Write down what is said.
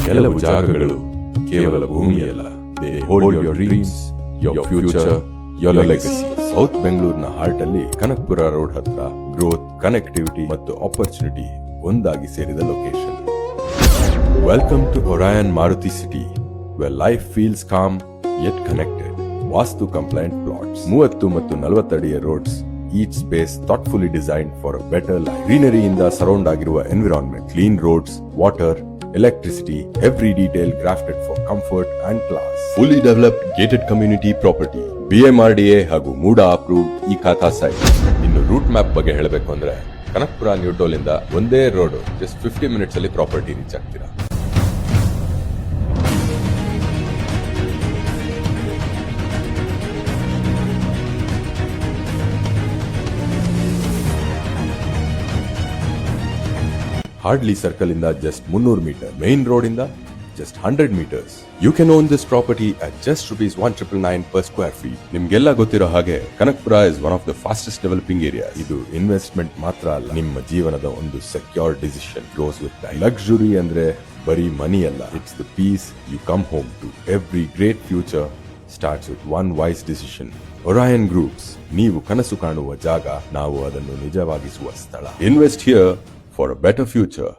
ಕೆಲವು ಜಾಗಗಳು ಕೇವಲ ಭೂಮಿಯಲ್ಲ, they hold your dreams, your future, your legacy. South ಬೆಂಗಳೂರಿನ ಹಾರ್ಟ್ ಅಲ್ಲಿ ಕನಕಪುರ ರೋಡ್ ಹತ್ರ ಗ್ರೋತ್, ಕನೆಕ್ಟಿವಿಟಿ ಮತ್ತು ಆಪರ್ಚುನಿಟಿ ಒಂದಾಗಿ ಸೇರಿದ location. Welcome to Orion Maruti city, where life feels calm yet connected. Vastu compliant plots, 30 ಮತ್ತು 40 ಅಡಿಯ roads, each space thoughtfully designed for a better life. Greenery ಇಂದ surround ಆಗಿರುವ environment, clean roads, water, electricity, every detail crafted for comfort and class. Fully developed gated community property, BMRDA ಹಾಗೂ MUDA approved ಈ ಖಾತಾ site. ಇನ್ನು route map ಬಗ್ಗೆ ಹೇಳಬೇಕು ಅಂದ್ರೆ Kanakapura new toll ಇಂದ ಒಂದೇ ರೋಡ್, ಜಸ್ಟ್ 50 ಮಿನಿಟ್ಸ್ ಅಲ್ಲಿ ಪ್ರಾಪರ್ಟಿ ರೀಚ್ ಆಗ್ತೀರಾ. ಹಾರ್ಡ್ಲಿ ಸರ್ಕಲ್ ಇಂದ ಜಸ್ಟ್ 300 ಮೀಟರ್, ಮೇನ್ ರೋಡ್ ಇಂದ just 100 meters. You can own this property at just ₹1,999 per square feet. ನಿಮ್ಗೆಲ್ಲ ಗೊತ್ತಿರೋ ಹಾಗೆ Kanakapura is one of the fastest developing areas. ಇದು ಇನ್ವೆಸ್ಟ್ಮೆಂಟ್ ಮಾತ್ರ ಅಲ್ಲ, ನಿಮ್ಮ ಜೀವನದ ಒಂದು secure decision. Grows with time. Luxury ಅಂದ್ರೆ ಬರೀ ಮನಿ ಅಲ್ಲ, it's the peace you come home to. Every great future starts with one wise decision. Orion Groups, ನೀವು ಕನಸು ಕಾಣುವ ಜಾಗ, ನಾವು ಅದನ್ನು ನಿಜವಾಗಿಸುವ ಸ್ಥಳ. Invest here for a better future.